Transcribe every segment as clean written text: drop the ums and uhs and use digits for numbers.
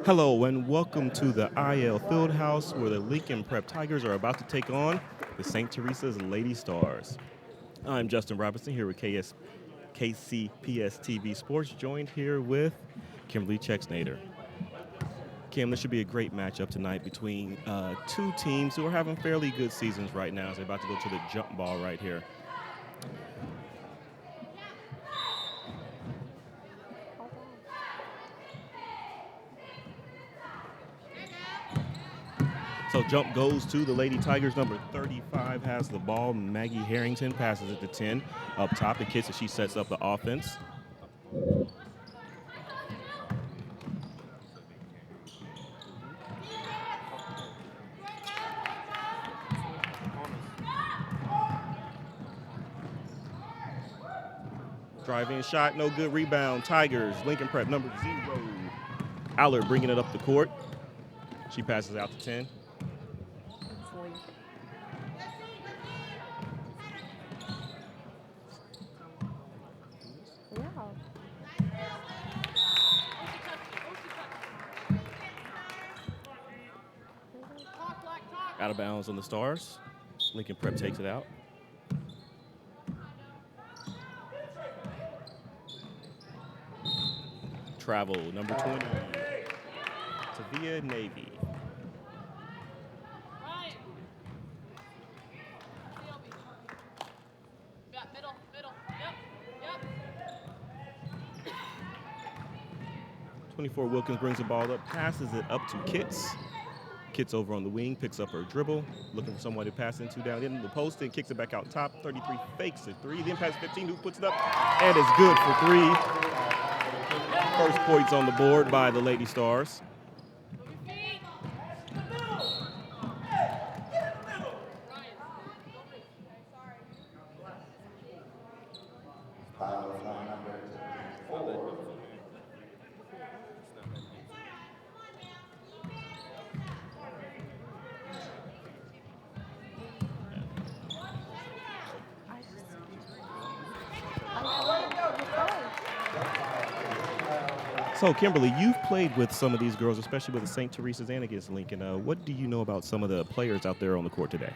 Hello and welcome to the IL Fieldhouse where the Lincoln Prep Tigers are about to take on the St. Teresa's Lady Stars. I'm Justin Robinson here with KCPS-TV Sports, joined here with Kimberly Chexnader. Kim, this should be a great matchup tonight between two teams who are having fairly good seasons right now as they're about to go to the jump ball right here. So jump goes to the Lady Tigers. Number 35 has the ball. Maggie Harrington passes it to 10. Up top, the kicks as she sets up the offense. Driving shot, no good. Rebound. Tigers. Lincoln Prep number 0. Allard bringing it up the court. She passes out to 10. Out of bounds on the Stars. Lincoln Prep takes it out. Travel, number 20. Tavia Navy. Middle. Yep. 24 Wilkins brings the ball up, passes it up to Kitts. Kitts over on the wing, picks up her dribble, looking for someone to pass into down in the post and kicks it back out top. 33 fakes a three, then passes 15, who puts it up, and it's good for three. First points on the board by the Lady Stars. So, Kimberly, you've played with some of these girls, especially with the St. Teresa's and against Lincoln. What do you know about some of the players out there on the court today?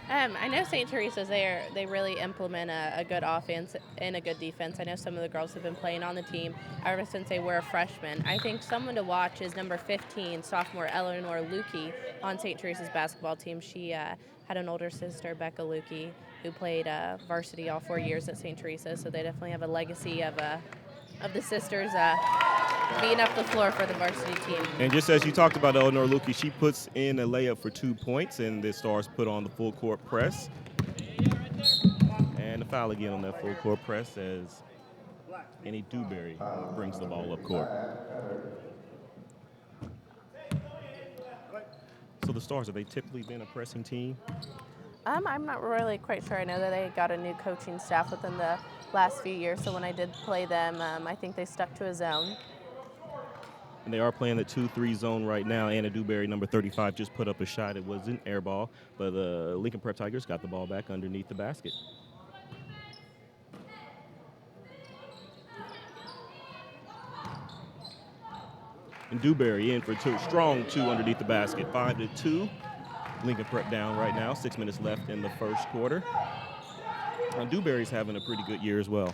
I know St. Teresa's, they really implement a good offense and a good defense. I know some of the girls have been playing on the team ever since they were a freshman. I think someone to watch is number 15, sophomore Eleanor Lukey on St. Teresa's basketball team. She had an older sister, Becca Lukey, who played varsity all 4 years at St. Teresa's, so they definitely have a legacy of the sisters being up the floor for the varsity team. And just as you talked about Eleanor Lukey, she puts in a layup for 2 points, and the Stars put on the full court press. And a foul again on that full court press as Annie Dewberry brings the ball up court. So the Stars, have they typically been a pressing team? I'm not really quite sure. I know that they got a new coaching staff within the last few years, so when I did play them, I think they stuck to a zone. And they are playing the 2-3 zone right now. Anna Dewberry, number 35, just put up a shot. It was an air ball, but the Lincoln Prep Tigers got the ball back underneath the basket. And Dewberry in for two, strong two underneath the basket, 5-2. Lincoln Prep down right now, 6 minutes left in the first quarter. And Dewberry's having a pretty good year as well.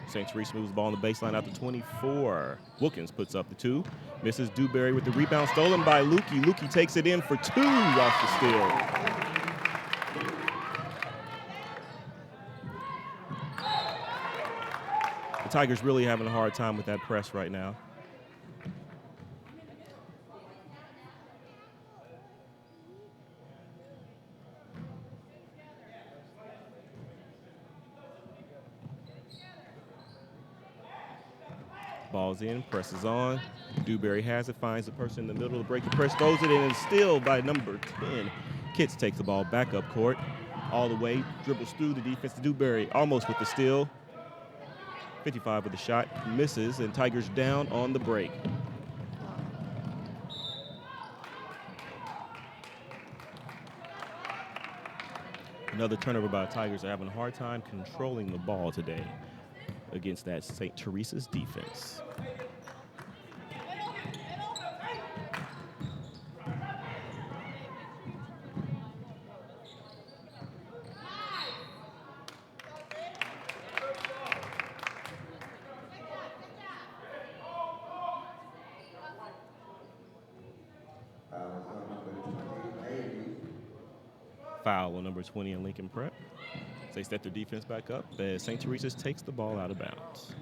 St. Teresa moves the ball on the baseline out to 24. Wilkins puts up the two. Misses Dewberry with the rebound stolen by Lukey. Lukey takes it in for two off the steal. The Tigers really having a hard time with that press right now. Ball's in, presses on. Dewberry has it, finds the person in the middle to break the press, throws it in, and still by number 10. Kitts takes the ball back up court, all the way, dribbles through the defense to Dewberry, almost with the steal. 55 with the shot, misses, and Tigers down on the break. Another turnover by the Tigers. Are having a hard time controlling the ball today against that St. Teresa's defense. Foul on number 20 in Lincoln Prep. They step their defense back up as St. Teresa's takes the ball out of bounds.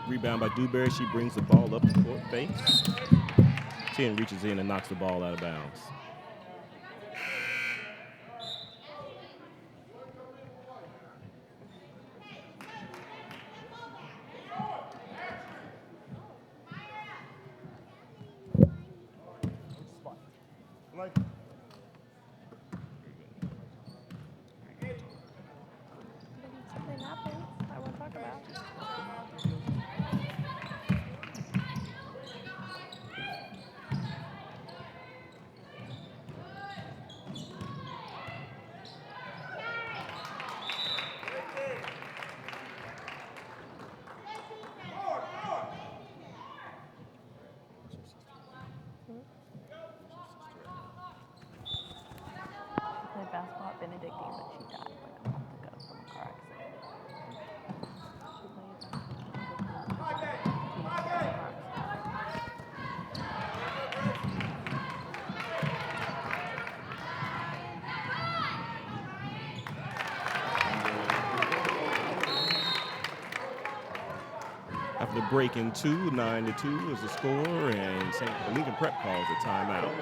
Rebound by Dewberry. She brings the ball up the court, fakes. 10 reaches in and knocks the ball out of bounds. Something happens I want to talk about. I played basketball at Benedictine, but she died like a month ago from a car accident. She played basketball at Benedictine. After the break in two, 9-2 is the score, and St. Lincoln Prep calls a timeout.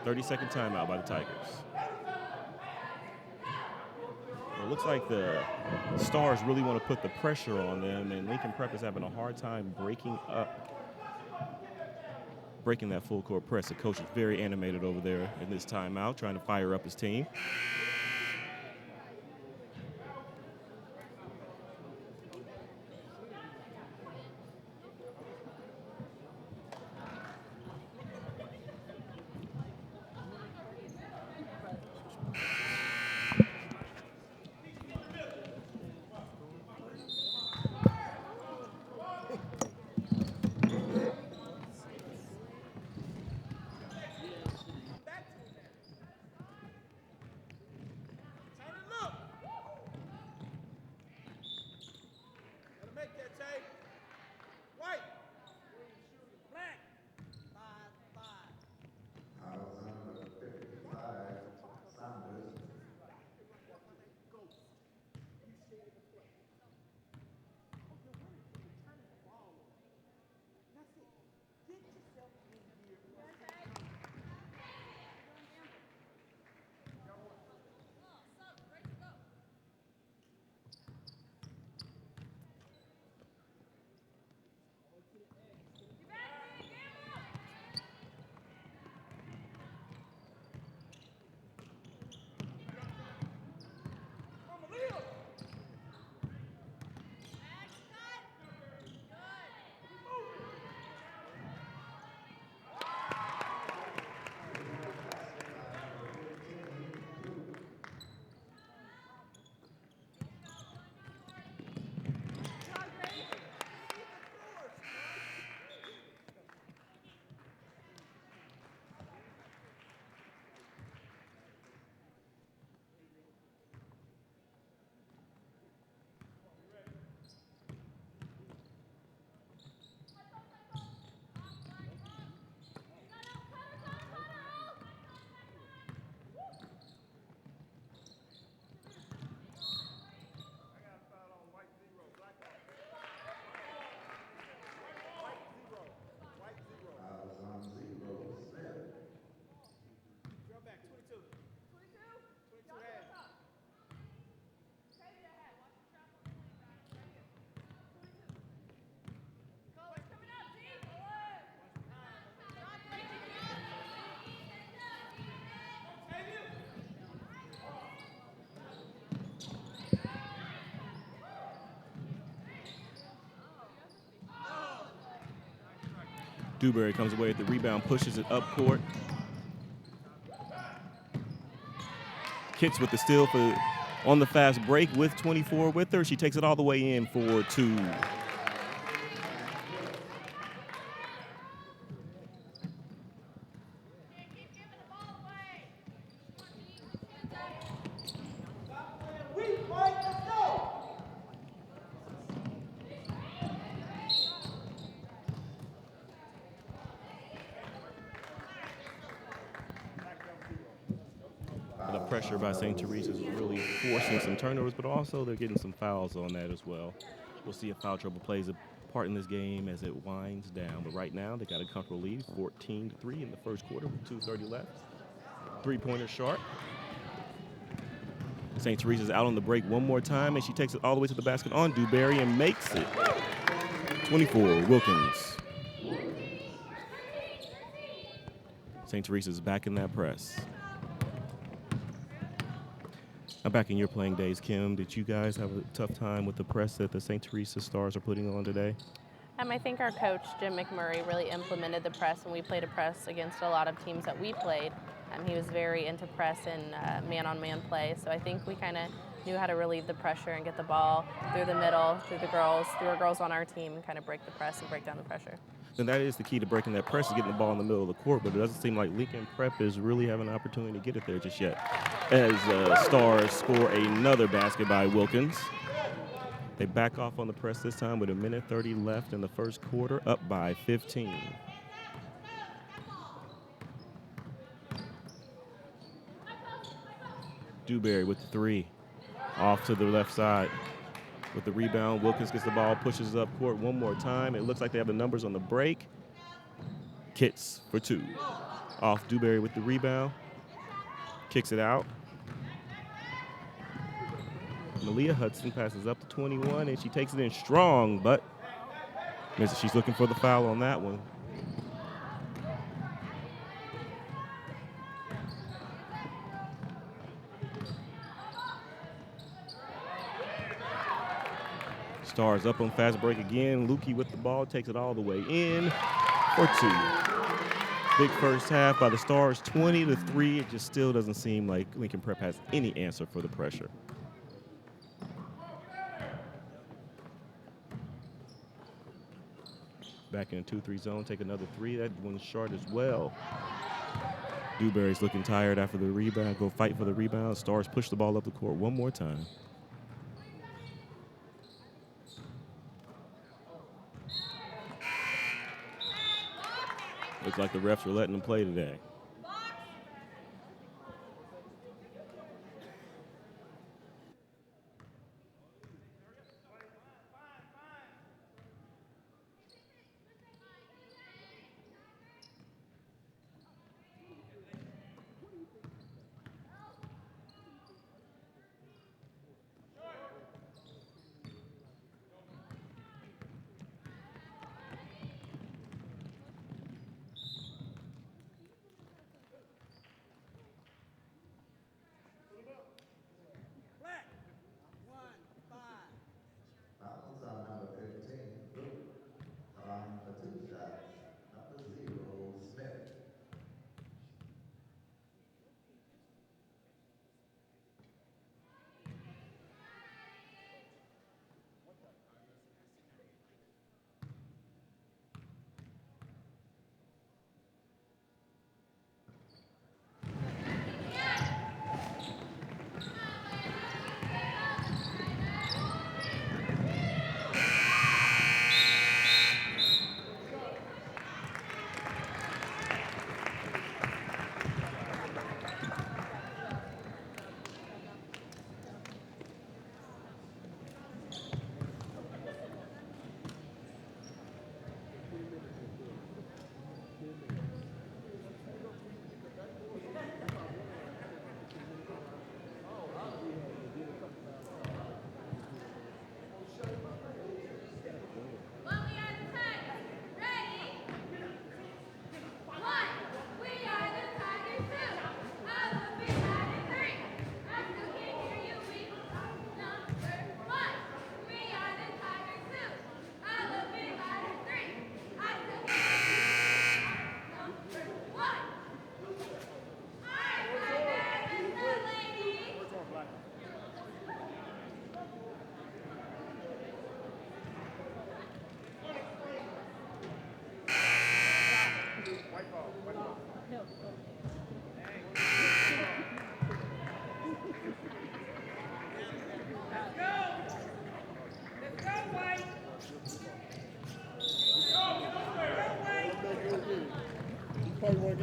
30-second timeout by the Tigers. Well, it looks like the Stars really want to put the pressure on them, and Lincoln Prep is having a hard time breaking that full court press. The coach is very animated over there in this timeout, trying to fire up his team. Dewberry comes away with the rebound, pushes it up court. Kits with the steal on the fast break with 24 with her. She takes it all the way in for 2. The pressure by St. Teresa's is really forcing some turnovers, but also they're getting some fouls on that as well. We'll see if foul trouble plays a part in this game as it winds down. But right now, they got a comfortable lead, 14-3 in the first quarter with 2:30 left. Three-pointer short. St. Teresa's out on the break one more time, and she takes it all the way to the basket on Dewberry and makes it. 24, Wilkins. St. Teresa's back in that press. Now back in your playing days, Kim, did you guys have a tough time with the press that the St. Teresa Stars are putting on today? I think our coach, Jim McMurray, really implemented the press, and we played a press against a lot of teams that we played. He was very into press and man-on-man play, so I think we kind of knew how to relieve the pressure and get the ball through the middle, through our girls on our team, and kind of break the press and break down the pressure. And that is the key to breaking that press, is getting the ball in the middle of the court, but it doesn't seem like Lincoln Prep is really having an opportunity to get it there just yet. As Stars score another basket by Wilkins. They back off on the press this time with 1:30 left in the first quarter, up by 15. Dewberry with the 3, off to the left side. With the rebound, Wilkins gets the ball, pushes it up court one more time. It looks like they have the numbers on the break. Kits for 2. Off Dewberry with the rebound. Kicks it out. Malia Hudson passes up to 21, and she takes it in strong, but misses. She's looking for the foul on that one. Stars up on fast break again. Lukey with the ball, takes it all the way in for 2. Big first half by the Stars, 20-3. It just still doesn't seem like Lincoln Prep has any answer for the pressure. Back in the 2-3 zone, take another 3. That one's short as well. Dewberry's looking tired after the rebound. Go fight for the rebound. Stars push the ball up the court one more time. Looks like the refs are letting them play today.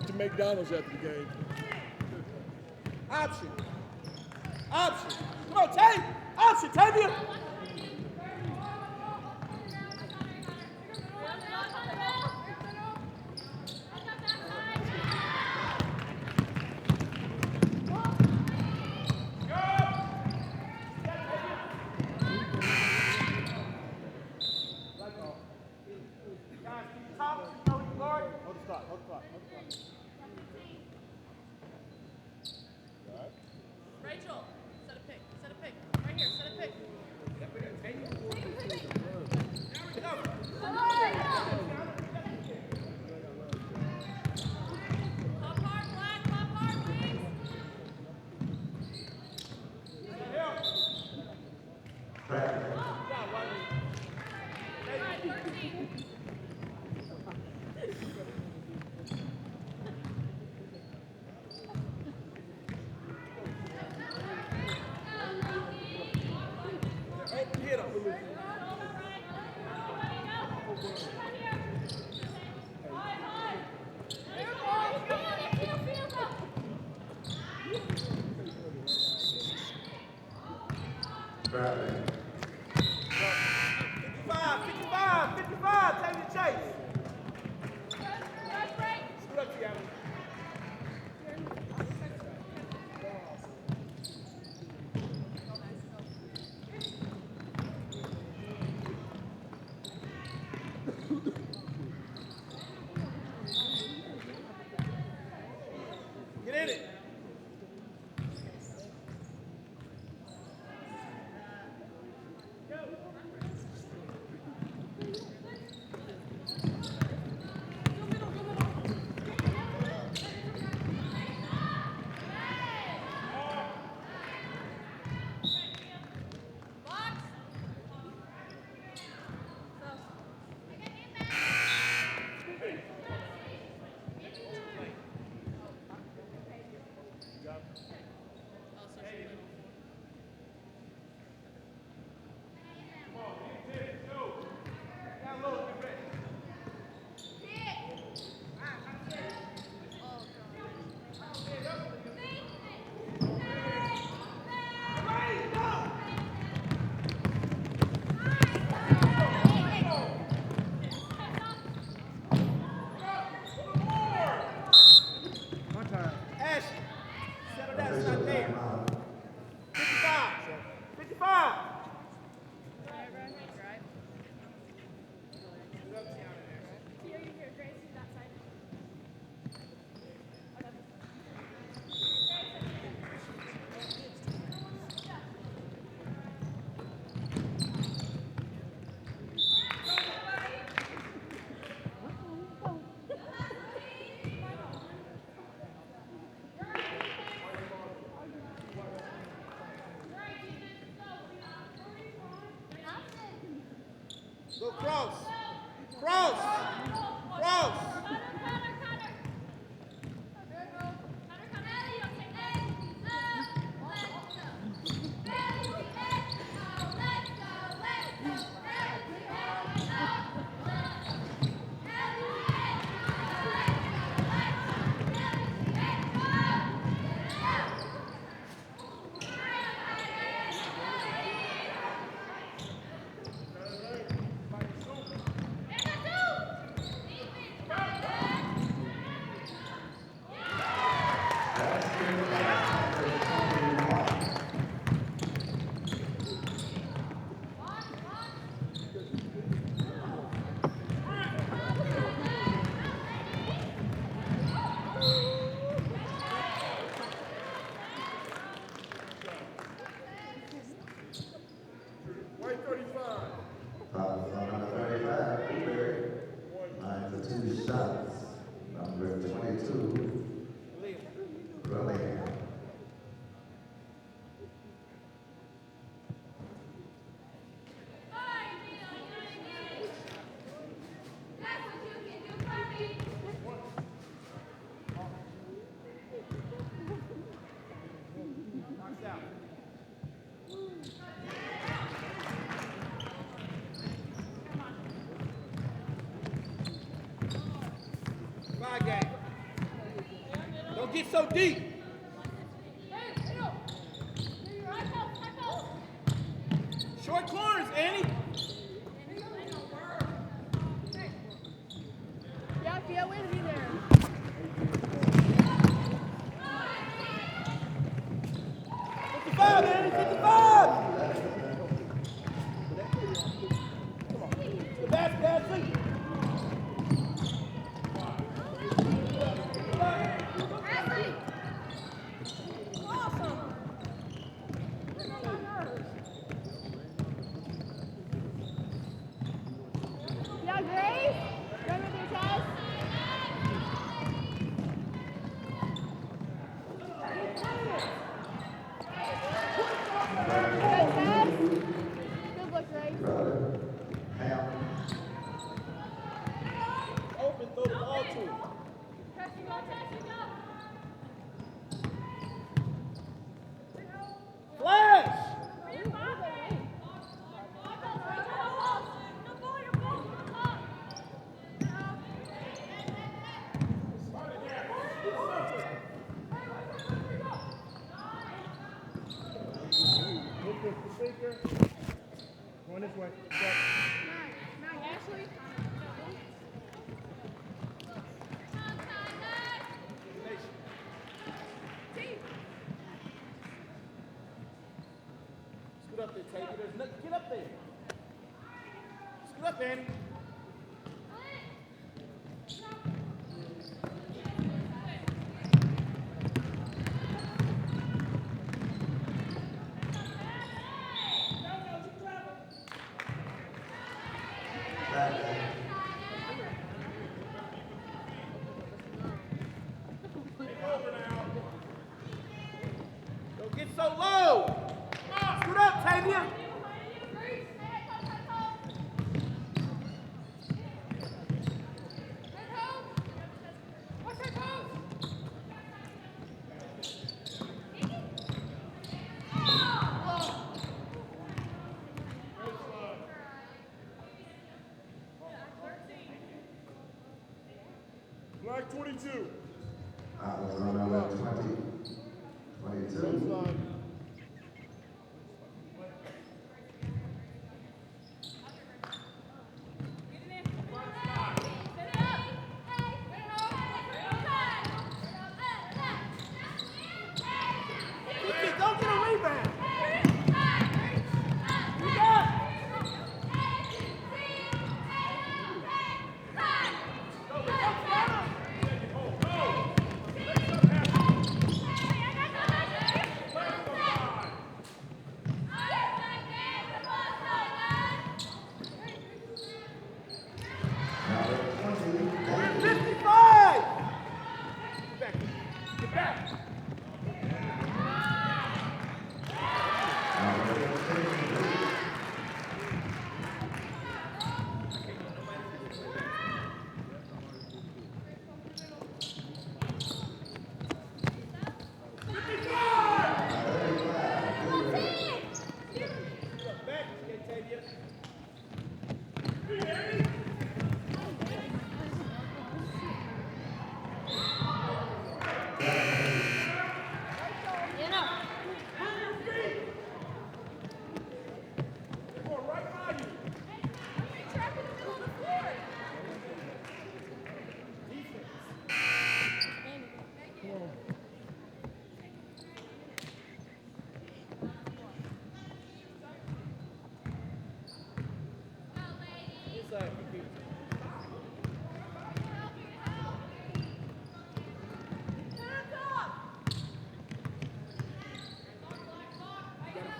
went to McDonald's after the game. Option. Option. Come on, Tay. Option, Tavia. Rachel, set a pick. Set a pick. Right here, set a pick. Pop hard, Black. Pop hard, please. All right, 13. Open hit him. Back. 55, take the chase. Scoot up together. Get in it. Ashley, settle down, it's not there. 55. 55. Go cross. Cross. Cross. get so deep. Short corners, Annie. Yeah, way to be there. 55, Annie, 55. Come on. The basket, Ashley. Yeah, Grace. Run with your chest. Good chest. Good look, Grace. Open, throw the ball to him. Flash. Going this way. Ashley. Scoot up there, Tate. There's nothing. Get up there. Scoot up, Annie. Don't get so low. Scoot up, Tavia. Black 22. Number 20. 22. Don't get a rebound. Number 20. 55. Get back.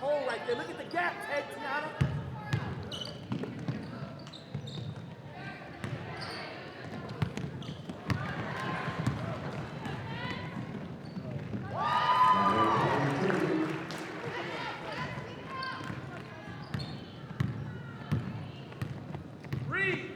Hole right there. Look at the gap, Tiana. Reed.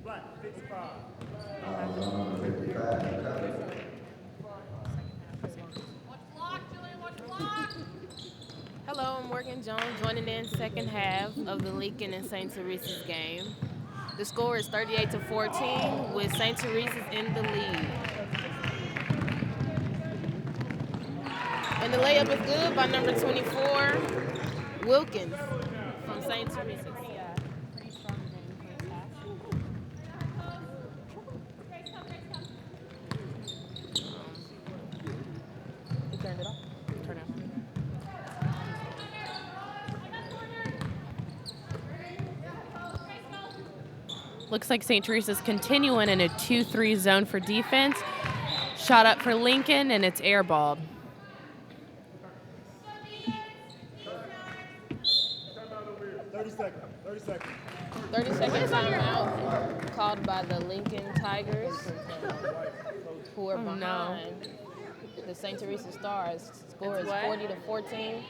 Number 55, Cutler. Watch block, Jillian, watch block. Hello, I'm Morgan Jones, joining in second half of the Lincoln and St. Teresa's game. The score is 38-14 with St. Teresa's in the lead. And the layup is good by number 24, Wilkins from St. Teresa's. Pretty strong game first half. You turned it off? Turn it off. Looks like St. Teresa's continuing in a 2-3 zone for defense. Shot up for Lincoln, and it's airballed. 30-second timeout called by the Lincoln Tigers, who are behind the St. Teresa Stars. Score is 40-14.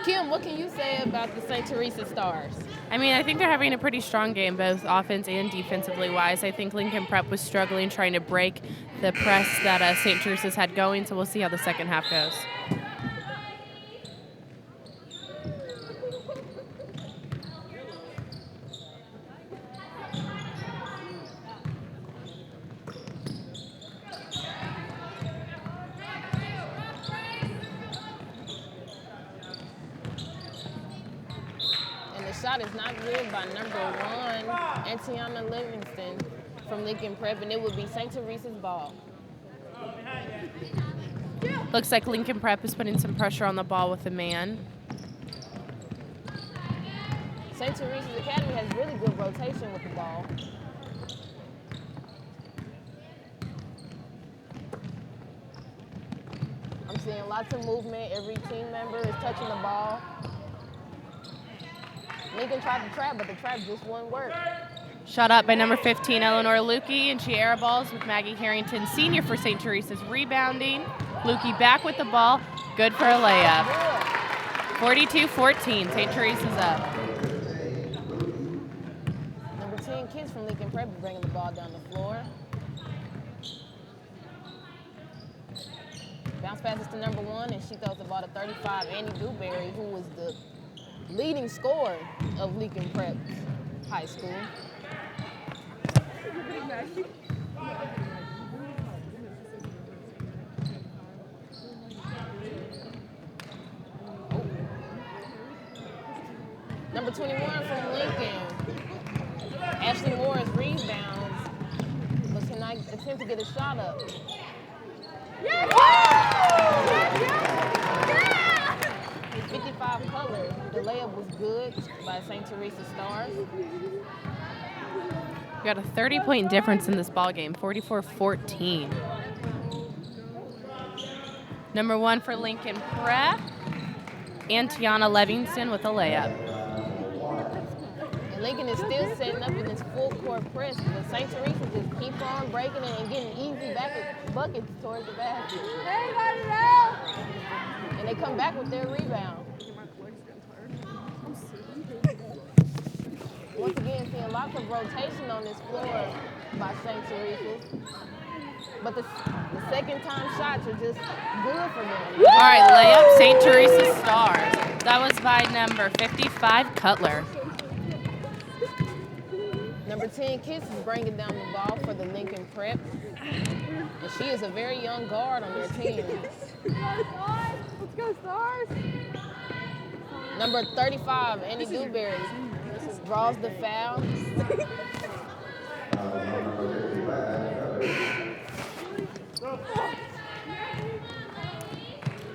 Kim, what can you say about the St. Teresa Stars? I mean, I think they're having a pretty strong game, both offense and defensively wise. I think Lincoln Prep was struggling trying to break the press that St. Teresa's had going, so we'll see how the second half goes. Shot is not good by number 1, Antiana Livingston from Lincoln Prep, and it would be St. Teresa's ball. Looks like Lincoln Prep is putting some pressure on the ball with the man. St. Teresa's Academy has really good rotation with the ball. I'm seeing lots of movement. Every team member is touching the ball. Lincoln tried to trap, but the trap just wouldn't work. Shot up by number 15, Eleanor Lukey, and she airballs with Maggie Harrington, senior for St. Teresa's, rebounding. Lukey back with the ball, good for a layup. 42-14, St. Teresa's up. Number 10 kids from Lincoln Prep are bringing the ball down the floor. Bounce passes to number 1, and she throws the ball to 35, Annie Dewberry, who was the leading scorer of Lincoln Prep High School. Number 21 from Lincoln, Ashley Morris rebounds, but cannot attempt to get a shot up. 55 color. The layup was good by St. Teresa Stars. We got a 30-point difference in this ball game, 44-14. Number 1 for Lincoln Prep, Antiana Livingston with a layup. And Lincoln is still setting up in this full court press, but St. Teresa just keep on breaking it and getting easy buckets towards the basket. And they come back with their rebound. Once again, seeing lots of rotation on this floor by St. Teresa's. But the second time shots are just good for them. All right, layup, St. Teresa Stars. That was by number 55, Cutler. Number 10, Kiss is bringing down the ball for the Lincoln Prep. And she is a very young guard on their team. Let's go, Stars. Number 35, Annie Dewberry, draws the foul.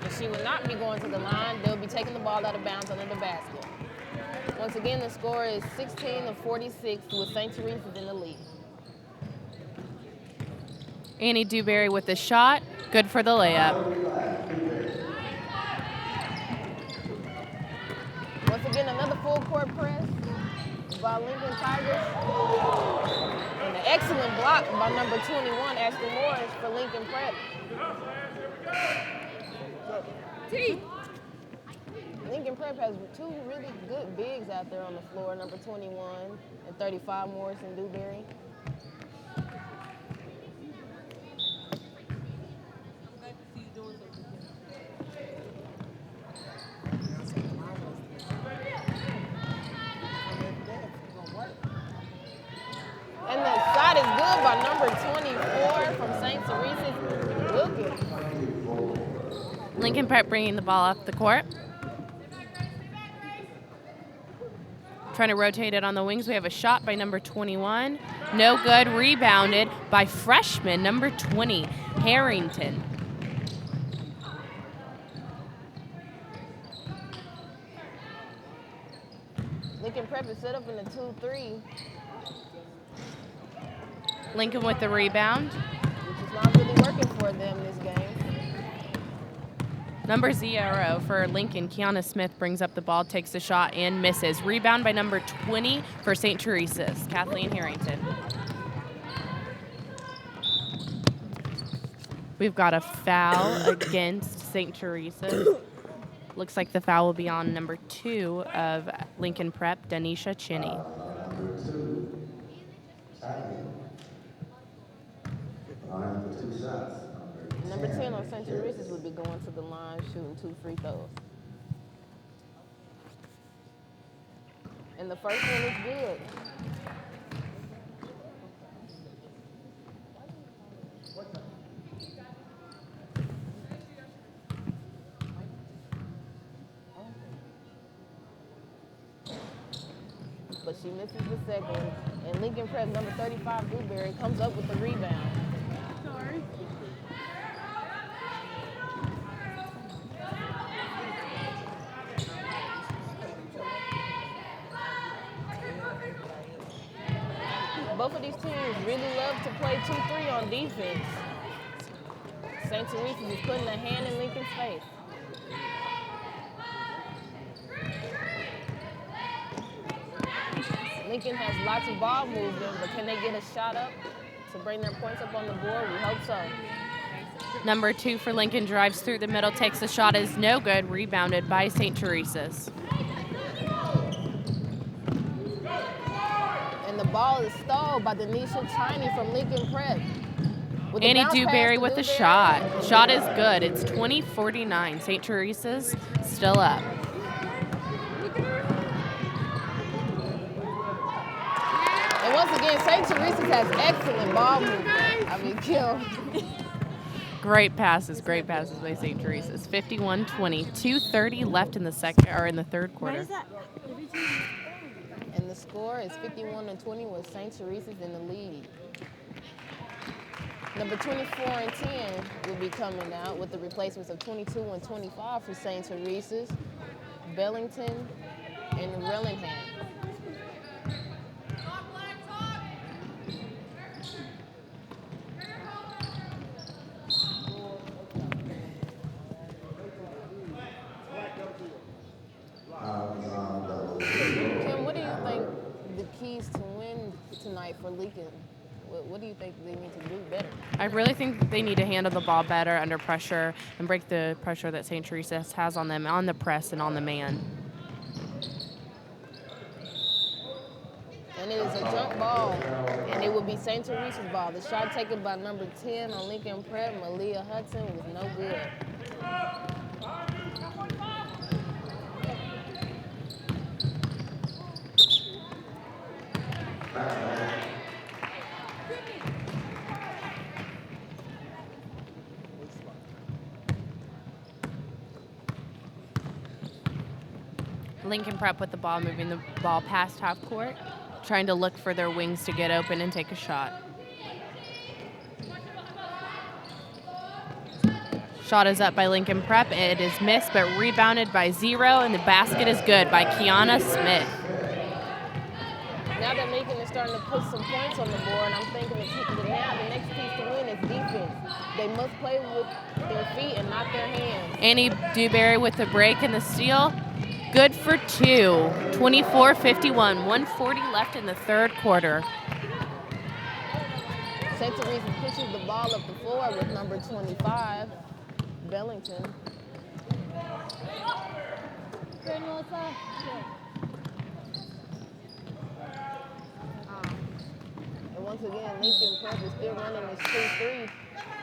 And she will not be going to the line. They'll be taking the ball out of bounds under the basket. Once again, the score is 16-46 with St. Teresa's in the lead. Annie Dewberry with the shot, good for the layup. Once again, another full court press by Lincoln Tigers. And an excellent block by number 21, Ashton Morris, for Lincoln Prep. Lincoln Prep has two really good bigs out there on the floor, number 21 and 35, Morris and Dewberry. And the shot is good by number 24 from St. Teresa's, Wilkins. Lincoln Prep bringing the ball up the court. Trying to rotate it on the wings. We have a shot by number 21. No good. Rebounded by freshman number 20, Harrington. Lincoln Prep is set up in the 2-3. Lincoln with the rebound. Which is not really working for them this game. Number 0 for Lincoln, Kiana Smith brings up the ball, takes the shot, and misses. Rebound by number 20 for St. Teresa's, Kathleen Harrington. We've got a foul against St. Teresa's. Looks like the foul will be on number 2 of Lincoln Prep, Danisha Chinney. Number 2, Tyler. Line for 2 shots. Number 10 on St. Teresa's would be going to the line shooting 2 free throws. And the first one is good. But she misses the second. And Lincoln Prep, number 35, Dewberry, comes up with the rebound. Sorry. Both of these teams really love to play 2-3 on defense. St. Teresa's is putting a hand in Lincoln's face. Lincoln has lots of ball movement, but can they get a shot up to bring their points up on the board? We hope so. Number 2 for Lincoln drives through the middle, takes the shot, is no good. Rebounded by St. Teresa's. And the ball is stalled by Danisha Chiney from Lincoln Prep. With the Annie bounce pass Dewberry to with the Dewberry. shot. Shot is good. It's 20-49. St. Teresa's still up. And once again, St. Teresa's has excellent ball movement. I mean, kill. Great passes by St. Teresa's. 51-20. 2:30 left in the third quarter. And the score is 51-20 with St. Teresa's in the lead. Number 24 and 10 will be coming out with the replacements of 22 and 25 for St. Teresa's, Bellington, and Rellingham. Kim, what do you think the keys to win tonight for Lincoln? What do you think they need to do better? I really think they need to handle the ball better under pressure and break the pressure that St. Teresa's has on them on the press and on the man. And it is a jump ball, and it will be St. Teresa's ball. The shot taken by number 10 on Lincoln Prep, Malia Hudson, was no good. Lincoln Prep with the ball, moving the ball past half court, trying to look for their wings to get open and take a shot. Shot is up by Lincoln Prep. It is missed, but rebounded by 0, and the basket is good by Kiana Smith. Now that Lincoln is starting to put some points on the board, I'm thinking now the next piece to win is defense. They must play with their feet and not their hands. Annie Dewberry with the break and the steal. Good for 2. 24-51. 1:40 left in the third quarter. St. Teresa pushes the ball up the floor with number 25, Bellington. And once again, Lincoln Prep is still running this 2-3.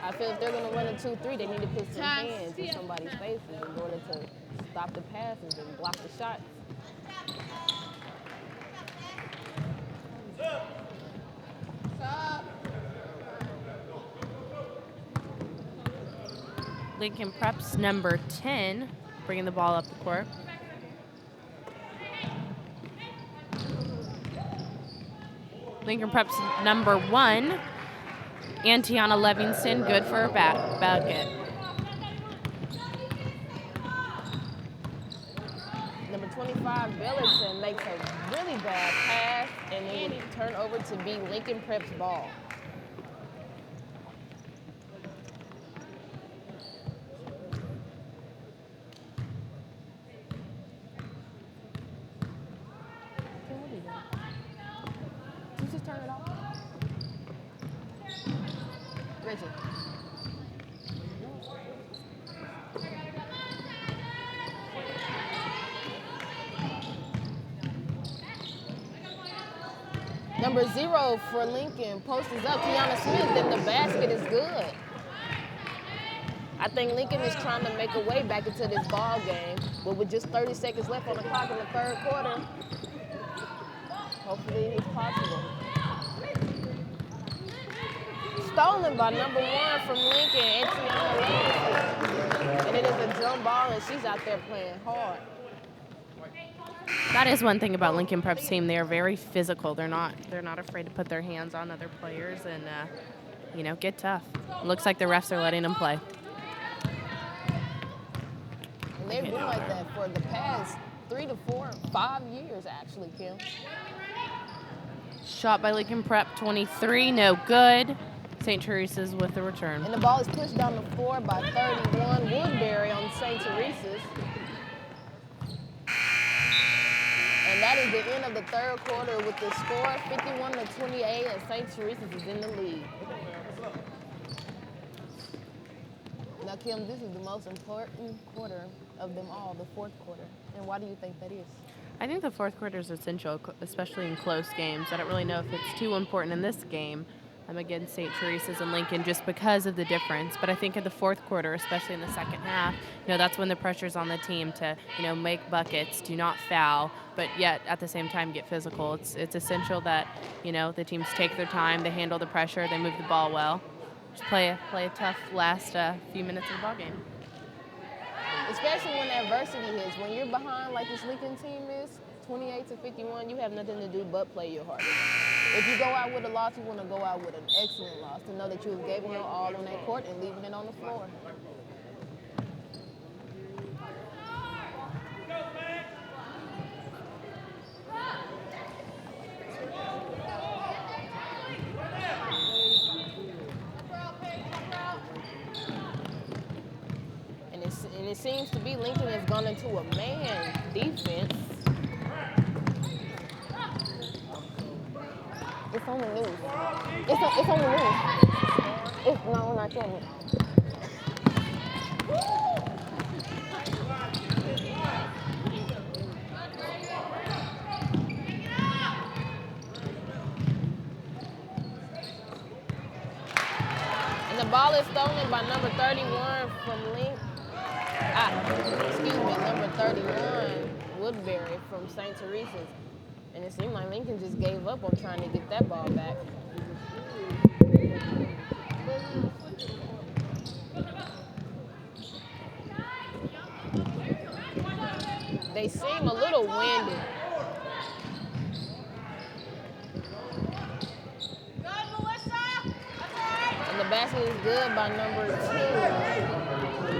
I feel if they're going to run a 2-3, they need to put some hands in somebody's faces in order to stop the passes and block the shots. Lincoln Prep's number 10, bringing the ball up the court. Lincoln Prep's number 1, Antiana Livingston, good for a bucket. Number 25, Bellington, makes a really bad pass, and it will turn over to be Lincoln Prep's ball. Just turn it off. Reggie. Number 0 for Lincoln, post is up, Kiana Smith, and the basket is good. I think Lincoln is trying to make a way back into this ball game, but with just 30 seconds left on the clock in the third quarter, hopefully it's possible. Stolen by number 1 from Lincoln, Antiana Livingston. And it is a jump ball, and she's out there playing hard. That is one thing about Lincoln Prep's team. They are very physical. They're not afraid to put their hands on other players and get tough. Looks like the refs are letting them play. And they've been like that for the past 3 to 4, 5 years, actually, Kim. Shot by Lincoln Prep, 23, no good. St. Teresa's with the return. And the ball is pushed down the floor by 31, Woodbury on St. Teresa's. And that is the end of the third quarter with the score 51-28, and St. Teresa's is in the lead. Now, Kim, this is the most important quarter of them all, the fourth quarter. And why do you think that is? I think the fourth quarter is essential, especially in close games. I don't really know if it's too important in this game against St. Teresa's and Lincoln just because of the difference. But I think in the fourth quarter, especially in the second half, that's when the pressure's on the team to, make buckets, do not foul, but yet at the same time get physical. It's essential that, the teams take their time, they handle the pressure, they move the ball well. Just play a tough last few minutes of the ball game. Especially when adversity hits. When you're behind like this Lincoln team is, 28-51, you have nothing to do but play your hardest. If you go out with a loss, you want to go out with an excellent loss, to know that you have given your all on that court and leaving it on the floor. And it seems to be Lincoln has gone into a man defense. It's on the news. It's on the news. No, we're not showing it. And the ball is stolen by number 31 from Lincoln. Number 31, Woodbury from St. Teresa's. And it seemed like Lincoln just gave up on trying to get that ball back. They seem a little winded. And the basket is good by number 2,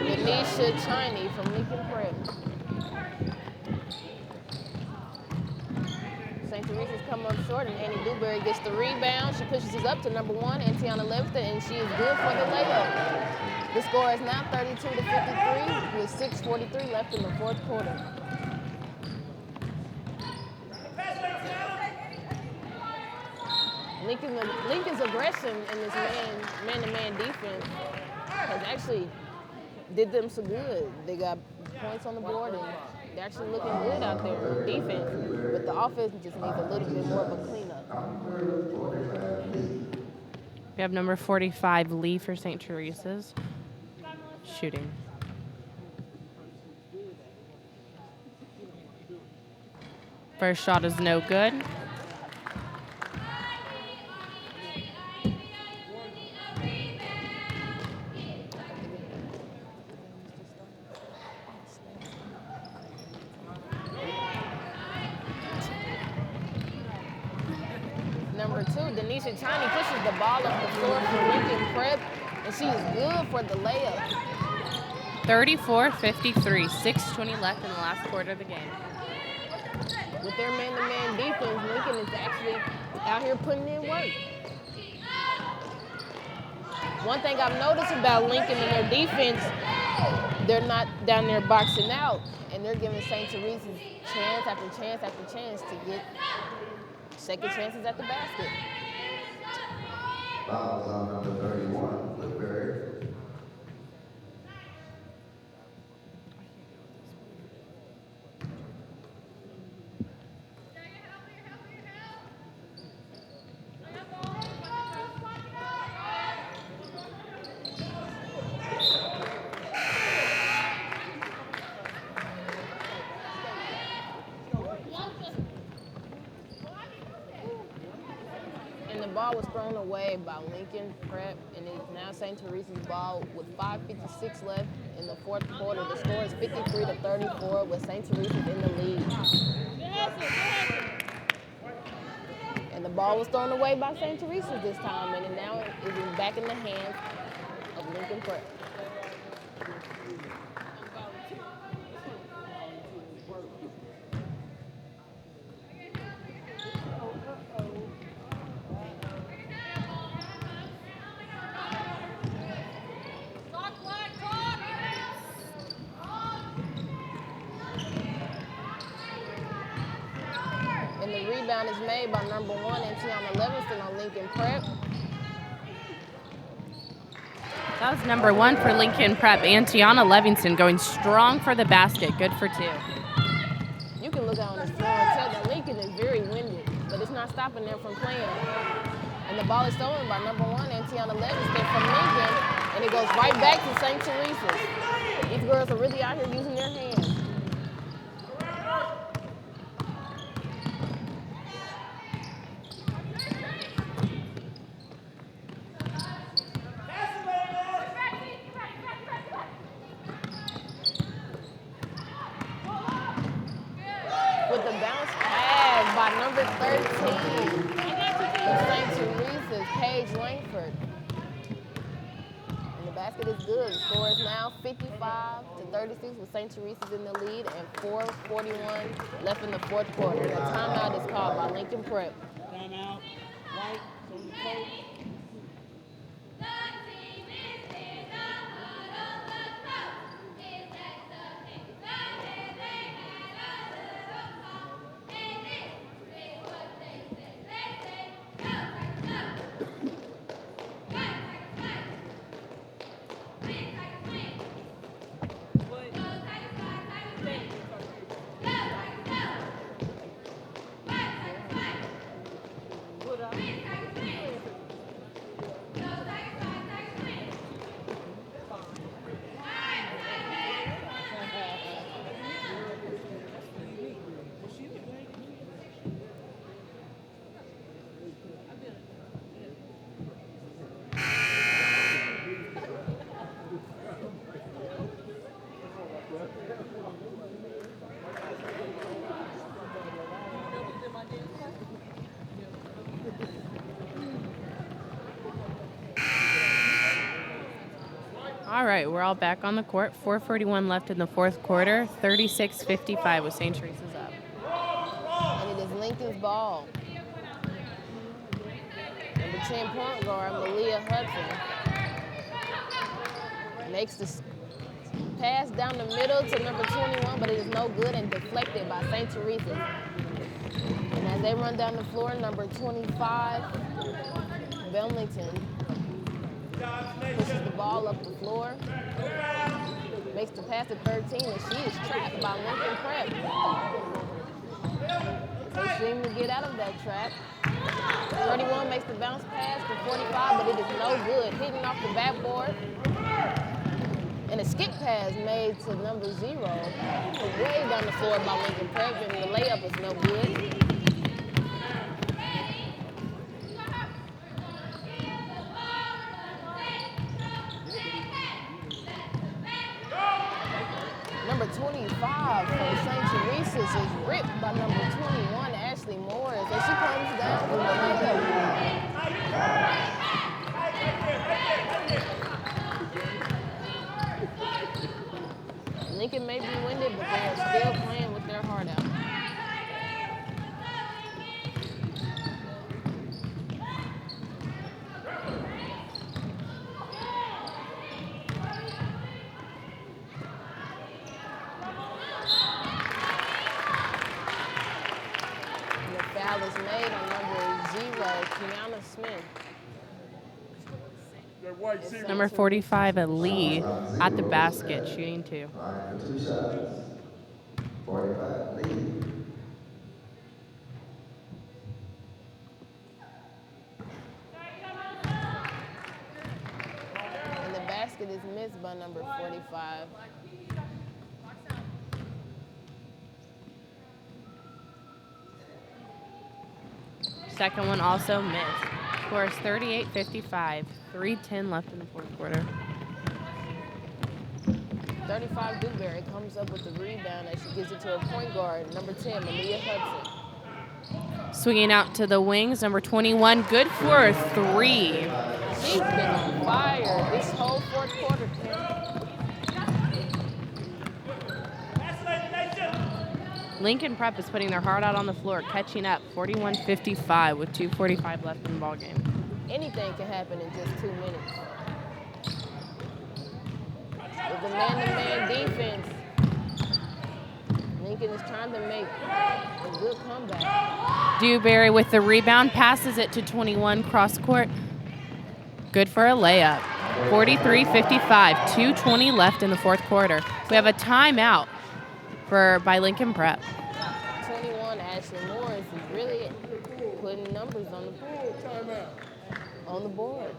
Denisha Chiney from Lincoln Prep. St. Teresa's come up short, and Annie Dewberry gets the rebound. She pushes it up to number 1, Antiana Livingston, and she is good for the layup. The score is now 32-53 with 6:43 left in the fourth quarter. Lincoln's aggression in this man-to-man defense has actually did them so good. They got points on the board, and they're actually looking good out there on defense. But the offense just needs a little bit more of a cleanup. We have number 45, Lee for St. Teresa's. Shooting. First shot is no good. Number 2, Denisha Tiny pushes the ball up the floor for Lincoln Prep, and she is good for the layup. 34-53, 6:20 left in the last quarter of the game. With their man-to-man defense, Lincoln is actually out here putting in work. One thing I've noticed about Lincoln and their defense, they're not down there boxing out, and they're giving St. Teresa's chance after chance after chance to get second chances at the basket. Fouls on number 31, Woodbury. And the ball was thrown away by Lincoln Prep, and it's now St. Teresa's ball with 5:56 left in the fourth quarter. The score is 53-34 with St. Teresa's in the lead. And the ball was thrown away by St. Teresa's this time, and now it is back in the hands of Lincoln Prep. And the rebound is made by number 1, Tiana Levingston on Lincoln Prep. That was number 1 for Lincoln Prep, Tiana Levingston going strong for the basket. Good for 2. You can look out on the floor and tell that Lincoln is very winded, but it's not stopping them from playing. And the ball is stolen by number 1, Tiana Levingston from Lincoln, and it goes right back to St. Teresa's. These girls are really out here using their hands. With the bounce pass by number 13 of St. Teresa's, Paige Langford. And the basket is good. The score is now 55-36 with St. Teresa's in the lead and 4:41 left in the fourth quarter. And a timeout is called by Lincoln Prep. Timeout. White. From the coach. All right, we're all back on the court. 4:41 left in the fourth quarter. 36-55 with St. Teresa's up. And it is Lincoln's ball. Number 10 point guard, Malia Hudson, makes the pass down the middle to number 21, but it is no good and deflected by St. Teresa's. And as they run down the floor, number 25, Belmington, pushes the ball up the floor, makes the pass to 13, and she is trapped by Lincoln Prep. They seem to get out of that trap. 31 makes the bounce pass to 45, but it is no good. Hitting off the backboard. And a skip pass made to number 0. Way down the floor by Lincoln Prep, and the layup is no good. Number 25 from St. Teresa's is ripped by number 21, Ashley Morris, and she comes down with the layup. Lincoln may be winded, but they are still playing with their heart out. The foul is made on number 0, Kiana Smith. Number 45, Lee, at the basket, shooting 2. Line for 2 shots. 45 lead. And the basket is missed by number 45. Second one also missed. Score is 38-55. 3:10 left in the fourth quarter. 35 Dewberry comes up with the rebound as she gives it to a point guard, number 10, Malia Hudson. Swinging out to the wings, number 21, good for 3. She's been on fire this whole fourth quarter, Kim. Lincoln Prep is putting their heart out on the floor, catching up 41-55 with 2:45 left in the ball game. Anything can happen in just 2 minutes. With the man-to-man defense, Lincoln is trying to make a good comeback. Dewberry with the rebound, passes it to 21 cross court. Good for a layup. 43-55, 2:20 left in the fourth quarter. We have a timeout by Lincoln Prep. 21, Ashley Morris is really putting numbers on the board.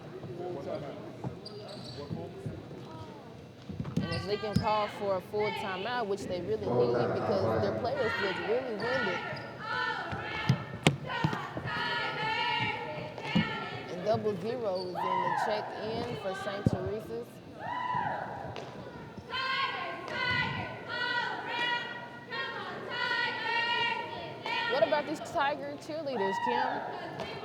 And if Lincoln called for a full timeout, which they really need because their players look really winded. And 00 is in the check-in for St. Teresa's. What about these Tiger cheerleaders, Kim?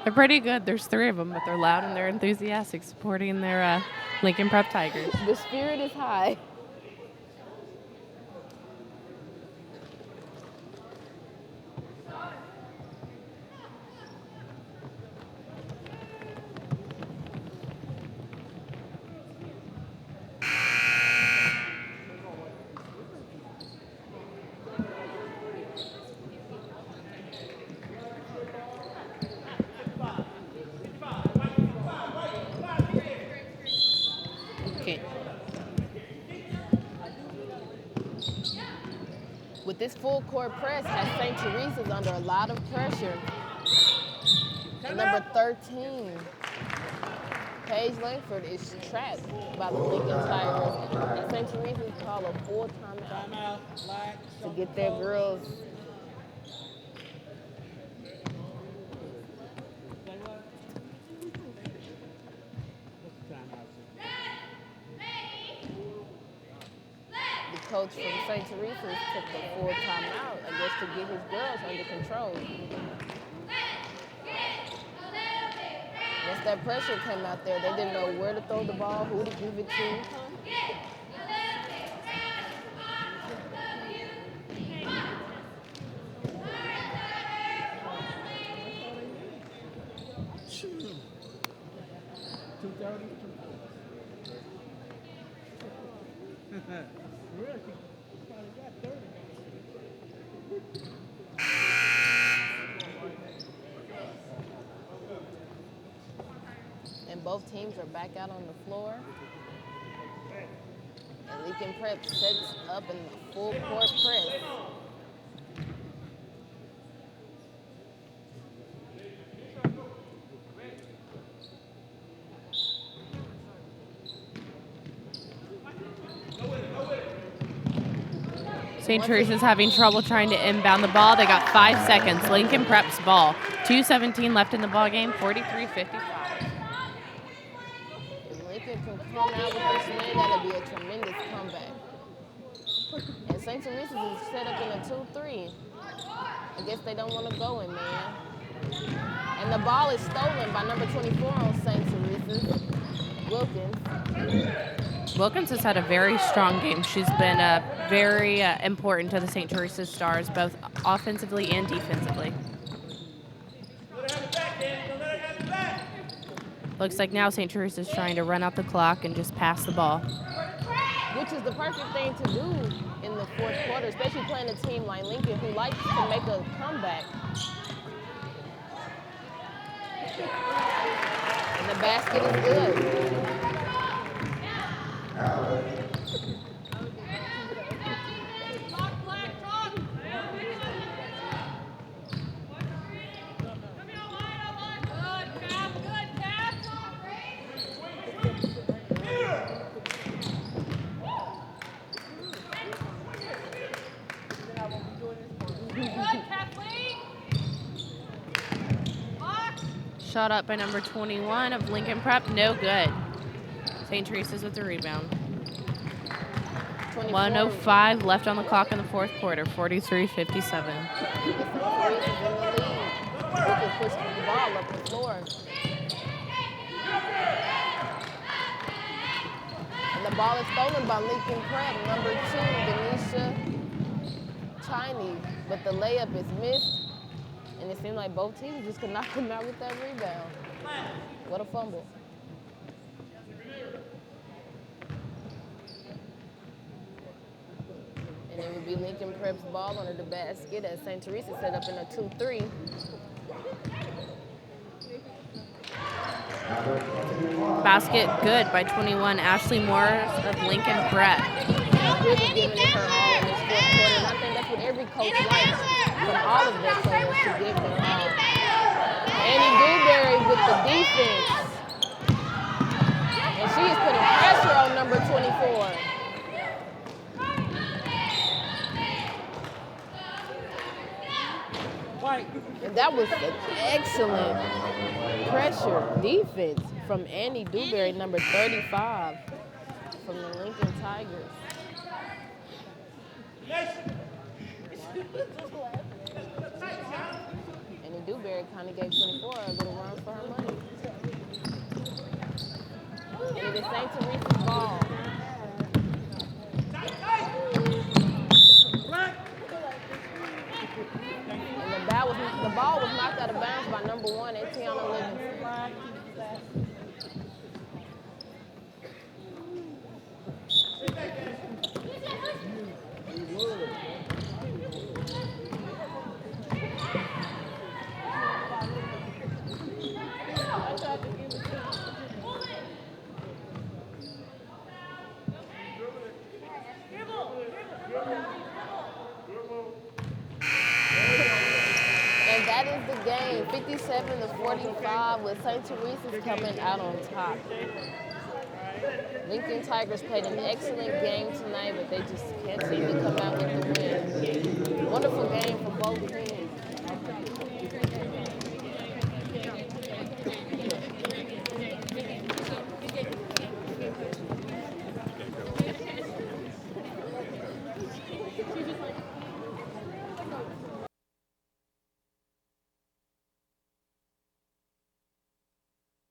They're pretty good. There's 3 of them, but they're loud and they're enthusiastic, supporting their Lincoln Prep Tigers. The spirit is high. With this full court press, has St. Teresa's under a lot of pressure. And number 13, Paige Langford, is trapped by the Lincoln Tigers. And St. Teresa's call a full timeout to get their girls. Coach from St. Teresa's took the full timeout, I guess, to get his girls under control. Once that pressure came out there, they didn't know where to throw the ball, who to give it to. both teams are back out on the floor. And Lincoln Prep sets up in the full court press. St. Teresa's having trouble trying to inbound the ball. They got 5 seconds. Lincoln Prep's ball. 2:17 left in the ball game. 43-55. If Lincoln can come out with this win, that'll be a tremendous comeback. And St. Teresa's is set up in a 2-3. I guess they don't want to go in, man. And the ball is stolen by number 24 on St. Teresa's, Wilkins. Wilkins has had a very strong game. She's been very important to the St. Teresa's Stars, both offensively and defensively. Looks like now St. Teresa's trying to run out the clock and just pass the ball. Which is the perfect thing to do in the fourth quarter, especially playing a team like Lincoln who likes to make a comeback. And the basket is good. Shot up by number 21 of Lincoln Prep, no good. St. Teresa's with the rebound. 1:05 left on the clock in the fourth quarter, 43-57. Lincoln pushed the ball up the floor. And the ball is stolen by Lincoln Prep, number 2, Denisha Chiney. But the layup is missed. And it seemed like both teams just could not come out with that rebound. What a fumble. And it would be Lincoln Prep's ball under the basket as St. Teresa set up in a 2-3. Basket good by 21, Ashley Morris of Lincoln Prep. Really giving it her all in this fourth quarter. And I think that's what every coach likes from all of their players, to give their all. Annie Dewberry with the defense. And she is putting pressure on number 24. And that was an excellent pressure defense from Annie Dewberry, number 35, from the Lincoln Tigers. Annie Dewberry kind of gave 24 a little run for her money. And it is St. Teresa's ball. And the ball was knocked out of bounds by number 1, Etiana Livingston. And that is the game, 57-45, with St. Teresa's coming out on top. Lincoln Tigers played an excellent game tonight, but they just can't seem to come out with the win. Wonderful game for both teams.